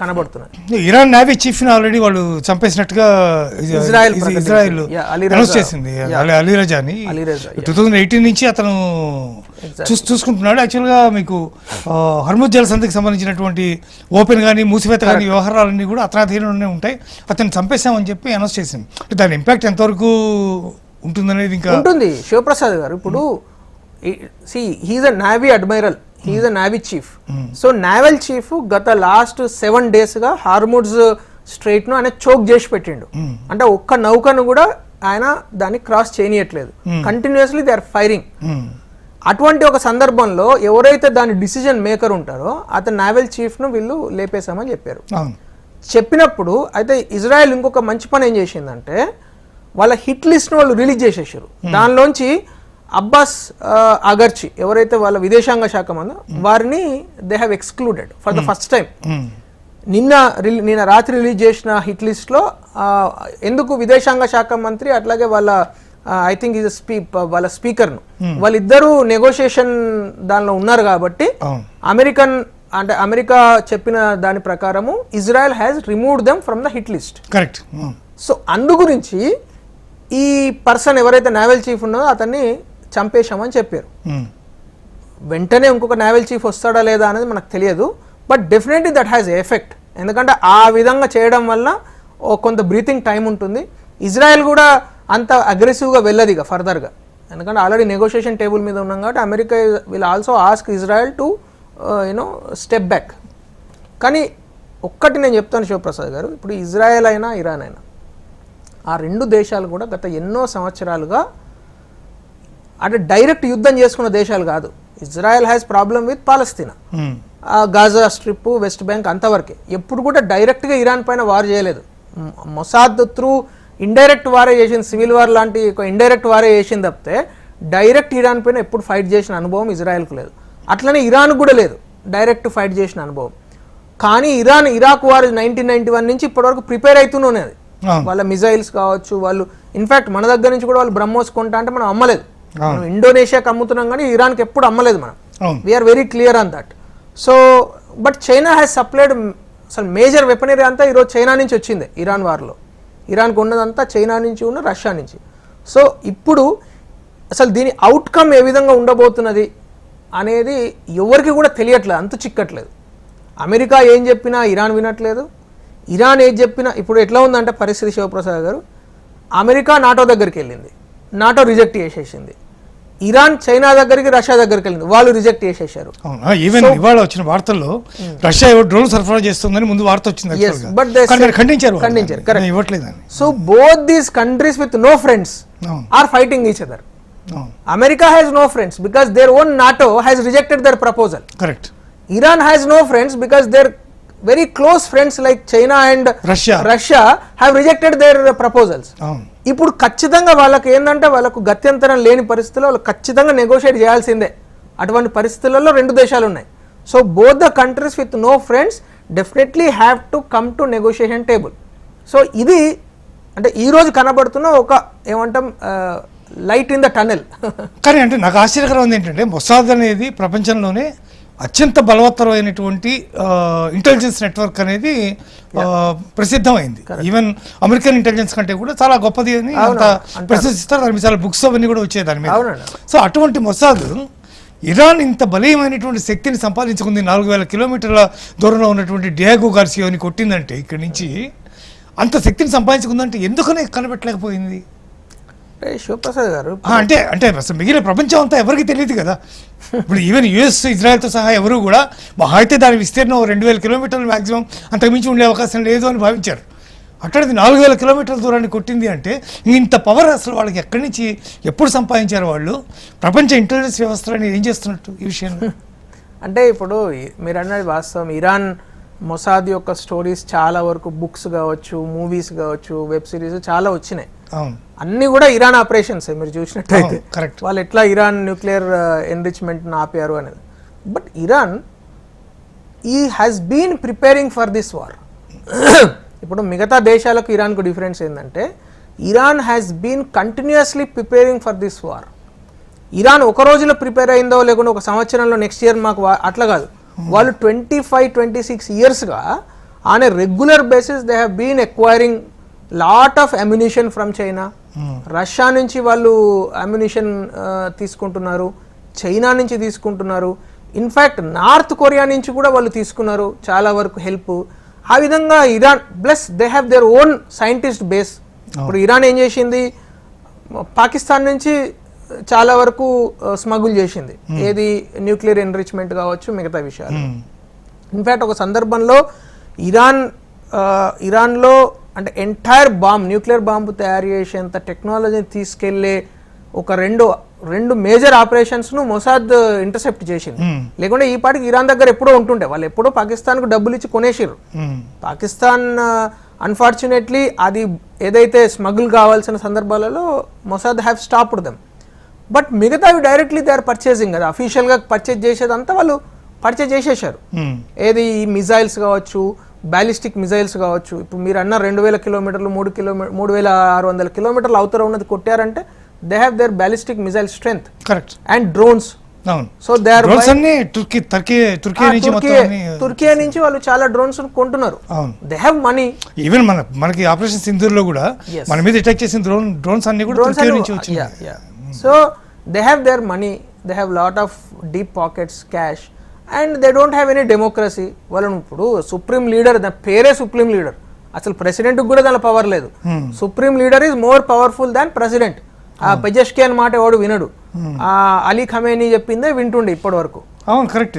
కనబడుతున్నాయి. Iran navy chief ని already వాళ్ళు చంపేసినట్టుగా ఇజ్రాయెల్ అనౌన్స్ చేసింది. అలీ రజాని 2018 నుంచి అతను చూసుకుంటున్నాడు. యాక్చువల్గా మీకు హర్ముజ్ జలసంధికి సంబంధించినటువంటి ఓపెన్ కానీ మూసివేత కానీ వ్యవహారాలన్నీ కూడా అతనాధీనంలోనే ఉంటాయి. అతను చంపేశామని చెప్పి అనౌన్స్ చేసింది. దాని ఇంపాక్ట్ ఎంతవరకు ఉంటుందనేది ఇంకా ఉంటుంది. శివప్రసాద్ గారు ఇప్పుడు he is a navy admiral, he is a navy chief. So naval chief గత లాస్ట్ 7 days గా హార్ముజ్ స్ట్రైట్ ను ఆయన చోక్ చేసి పెట్టిండు. అంటే ఒక్క నౌకను కూడా ఆయన దాన్ని క్రాస్ చేయనియట్లేదు. Continuously they are firing. అటువంటి ఒక సందర్భంలో ఎవరైతే దాని డిసిజన్ మేకర్ ఉంటారో అతను నేవల్ చీఫ్ ను వీళ్ళు లేపేశామని చెప్పారు. చెప్పినప్పుడు అయితే ఇజ్రాయెల్ ఇంకొక మంచి పని ఏం చేసిందంటే వాళ్ళ హిట్ లిస్ట్ ను వాళ్ళు రిలీజ్ చేసేసారు. దానిలోంచి అబ్బాస్ అగర్చి ఎవరైతే వాళ్ళ విదేశాంగ శాఖ మందో వారిని they have excluded for the first time. నిన్న రాత్రి రిలీజ్ చేసిన హిట్ లిస్ట్ లో ఎందుకు విదేశాంగ శాఖ మంత్రి అట్లాగే వాళ్ళ ఐ థింక్ వాళ్ళ స్పీకర్ ను వాళ్ళిద్దరూ నెగోషియేషన్ దానిలో ఉన్నారు కాబట్టి అమెరికా చెప్పిన దాని ప్రకారము Israel has removed them from the hit list. Correct. So అందు గురించి ఈ పర్సన్ ఎవరైతే నేవల్ చీఫ్ ఉన్నదో అతన్ని చంపేశామని చెప్పారు. వెంటనే ఇంకొక నేవల్ చీఫ్ వస్తాడా లేదా అనేది మనకు తెలియదు. But definitely that has effect. ఎందుకంటే ఆ విధంగా చేయడం వల్ల కొంత బ్రీతింగ్ టైం ఉంటుంది. ఇజ్రాయెల్ కూడా అంత అగ్రెసివ్గా వెళ్ళదు ఇక ఫర్దర్గా. ఎందుకంటే ఆల్రెడీ నెగోషియేషన్ టేబుల్ మీద ఉన్నాం కాబట్టి America will also ask Israel to step back. కానీ ఒక్కటి నేను చెప్తాను శివప్రసాద్ గారు, ఇప్పుడు ఇజ్రాయెల్ అయినా ఇరాన్ అయినా ఆ రెండు దేశాలు కూడా గత ఎన్నో సంవత్సరాలుగా అంటే డైరెక్ట్ యుద్ధం చేసుకున్న దేశాలు కాదు. Israel has problem with Palestine, Gaza strip, west bank అంతవరకే. ఎప్పుడు కూడా డైరెక్ట్గా ఇరాన్ పైన వార్ చేయలేదు. మొసాద్ త్రూ ఇండైరెక్ట్ వారే చేసింది, సివిల్ వార్ లాంటి ఇండైరెక్ట్ వారే చేసింది తప్పితే డైరెక్ట్ ఇరాన్ పైన ఎప్పుడు ఫైట్ చేసిన అనుభవం ఇజ్రాయెల్కు లేదు. అట్లనే ఇరాన్ కూడా లేదు డైరెక్ట్ ఫైట్ చేసిన అనుభవం. కానీ ఇరాక్ వార్ 1991 నుంచి ఇప్పటివరకు ప్రిపేర్ అవుతూనే అది. వాళ్ళ మిజైల్స్ కావచ్చు, వాళ్ళు ఇన్ఫాక్ట్ మన దగ్గర నుంచి కూడా వాళ్ళు బ్రహ్మోస్ కొంటా అంటే మనం అమ్మలేదు. మనం ఇండోనేషియాకి అమ్ముతున్నాం కానీ ఇరాన్కి ఎప్పుడు అమ్మలేదు మనం. We are very clear on that. So but China has supplied అసలు మేజర్ వెపనరీ అంతా ఈరోజు చైనా నుంచి వచ్చింది. ఇరాన్ వార్లో ఇరాన్కి ఉన్నదంతా చైనా నుంచి ఉన్న రష్యా నుంచి. సో ఇప్పుడు అసలు దీని అవుట్కమ్ ఏ విధంగా ఉండబోతున్నది అనేది ఎవరికి కూడా తెలియట్లేదు, అంతు చిక్కట్లేదు. అమెరికా ఏం చెప్పినా ఇరాన్ వినట్లేదు, ఇరాన్ ఏది చెప్పినా. ఇప్పుడు ఎట్లా ఉందంటే పరిస్థితి శివప్రసాద్ గారు, అమెరికా నాటో దగ్గరికి వెళ్ళింది, నాటో రిజెక్ట్ చేసేసింది. ఇరాన్ చైనా దగ్గరికి, రష్యా దగ్గరికి వెళ్ళింది, వాళ్ళు రిజెక్ట్ చేసేసారు. ఈవెన్ ఇవాళ వచ్చిన వార్తల్లో రష్యా డ్రోన్ సరఫరా చేస్తుందని ముందు వార్త వచ్చింది. So both these countries with no friends are fighting each other. America has no friends because their own NATO has rejected their proposal. Correct. Iran has no friends because their very close friends like China and Russia have rejected their proposals. ఇప్పుడు ఖచ్చితంగా వాళ్ళకి ఏంటంటే వాళ్ళకు గత్యంతరం లేని పరిస్థితుల్లో వాళ్ళు ఖచ్చితంగా నెగోషియేట్ చేయాల్సిందే. అటువంటి పరిస్థితులలో రెండు దేశాలు ఉన్నాయి. So both the countries with no friends definitely have to come to negotiation table. So ఇది అంటే ఈరోజు కనబడుతున్న ఒక ఏమంటాం లైట్ ఇన్ ద టనెల్. కానీ అంటే నాకు ఆశ్చర్యకరం ఉంది ఏంటంటే మొసాద్ అనేది ప్రపంచంలోనే అత్యంత బలవత్తరమైనటువంటి ఇంటెలిజెన్స్ నెట్వర్క్ అనేది ప్రసిద్ధమైంది. ఈవెన్ అమెరికన్ ఇంటెలిజెన్స్ కంటే కూడా చాలా గొప్పది అని అంత ప్రసిద్ధిస్తారు. దాని మీద చాలా బుక్స్ అవన్నీ కూడా వచ్చాయి దాని మీద. సో అటువంటి మొసాద్ ఇరాన్ ఇంత బలీయమైనటువంటి శక్తిని సంపాదించుకుంది. 4000 కిలోమీటర్ల దూరంలో ఉన్నటువంటి డియాగో గార్సియోని కొట్టిందంటే ఇక్కడి నుంచి అంత శక్తిని సంపాదించుకుందంటే ఎందుకనే కనిపెట్టలేకపోయింది శివప్రసాద్ గారు? అంటే అంటే అసలు మిగిలిన ప్రపంచం అంతా ఎవరికి తెలియదు కదా. ఇప్పుడు ఈవెన్ యుఎస్, ఇజ్రాయెల్తో సహా ఎవరు కూడా మహా అయితే దాని విస్తీర్ణం 2000 కిలోమీటర్లు మ్యాక్సిమం, అంతకుమించి ఉండే అవకాశం లేదు అని భావించారు. అట్లాంటిది 4000 కిలోమీటర్ల దూరాన్ని కొట్టింది అంటే ఇంత పవర్ అసలు వాళ్ళకి ఎక్కడి నుంచి ఎప్పుడు సంపాదించారు వాళ్ళు? ప్రపంచ ఇంటెలిజెన్స్ వ్యవస్థలని ఏం చేస్తున్నట్టు ఈ విషయంలో? అంటే ఇప్పుడు మీరు అన్నది వాస్తవం. ఇరాన్ మొసాద్ యొక్క స్టోరీస్ చాలా వరకు బుక్స్ కావచ్చు, మూవీస్ కావచ్చు, వెబ్ సిరీస్ చాలా వచ్చినాయి. అన్ని కూడా ఇరాన్ ఆపరేషన్స్ మీరు చూసినట్టయితే. వాళ్ళు ఎట్లా ఇరాన్ న్యూక్లియర్ ఎన్రిచ్మెంట్ ఆపారు అనేది. బట్ ఇరాన్ ఈ has been preparing for this war. ఇప్పుడు మిగతా దేశాలకు ఇరాన్కు డిఫరెన్స్ ఏంటంటే Iran has been continuously preparing for this war. Iran ఒక రోజులో ప్రిపేర్ అయిందో లేకుండా ఒక సంవత్సరంలో నెక్స్ట్ ఇయర్ మాకు అట్లా కాదు. వాళ్ళు 25-26 ఇయర్స్గా on a regular basis they have been acquiring lot of ammunition from China. Russia నుంచి వాళ్ళు అమ్యునిషన్ తీసుకుంటున్నారు, చైనా నుంచి తీసుకుంటున్నారు, ఇన్ఫ్యాక్ట్ నార్త్ కొరియా నుంచి కూడా వాళ్ళు తీసుకున్నారు చాలా వరకు హెల్ప్. ఆ విధంగా Iran plus they have their own scientist base. ఇప్పుడు ఇరాన్ ఏం చేసింది, పాకిస్తాన్ నుంచి చాలా వరకు స్మగుల్ చేసింది, ఏది న్యూక్లియర్ ఎన్రిచ్మెంట్ కావచ్చు మిగతా విషయాలు. ఇన్ఫ్యాక్ట్ ఒక సందర్భంలో ఇరాన్లో అంటే ఎంటైర్ న్యూక్లియర్ బాంబు తయారు చేసేంత టెక్నాలజీని తీసుకెళ్లే ఒక రెండు మేజర్ ఆపరేషన్స్ను మొసాద్ ఇంటర్సెప్ట్ చేసింది. లేకుంటే ఈ పాటికి ఇరాన్ దగ్గర ఎప్పుడో ఉంటుండే, వాళ్ళు ఎప్పుడో పాకిస్తాన్కు డబ్బులు ఇచ్చి కొనేసిర్రు. పాకిస్తాన్ అన్ఫార్చునేట్లీ అది ఏదైతే స్మగుల్ కావాల్సిన సందర్భాలలో Mossad have stopped them. But మిగతావి డైరెక్ట్లీ దే ఆర్ పర్చేసింగ్ కదా, అఫీషియల్గా పర్చేజ్ చేసేదంతా వాళ్ళు పర్చేజ్ చేసేసారు. ఏది ఈ మిజైల్స్ కావచ్చు, బ్యాలిస్టిక్ మిజైల్స్ కావచ్చు. ఇప్పుడు మీరు అన్న 2000 కిలోమీటర్లు 3600 కిలోమీటర్లు అవతల ఉన్నది కొట్టారంటే they have their ballistic missile strength. Correct. And drones. So they are Turkiye నుంచి వాళ్ళు చాలా డ్రోన్స్ కొంటున్నారు. They have money. ఈవెన్ మనకి ఆపరేషన్ సింధూర్లో కూడా మన మీద అటాక్ చేసిన డ్రోన్స్ అన్ని కూడా తుర్కియా నుంచి వచ్చినాయి. So they have their money, they have lot of deep pockets, cash, and they don't have any democracy. వాళ్ళను ఇప్పుడు సుప్రీం లీడర్, దాని పేరే సుప్రీం లీడర్, అసలు ప్రెసిడెంట్ కూడా దాని పవర్ లేదు. Supreme leader is more powerful than president. ఆ Pezeshkian మాట ఎవడు వినడు, అలీ ఖమేనీ చెప్పిందే వింటుండే ఇప్పటి వరకు. అవును, కరెక్ట్.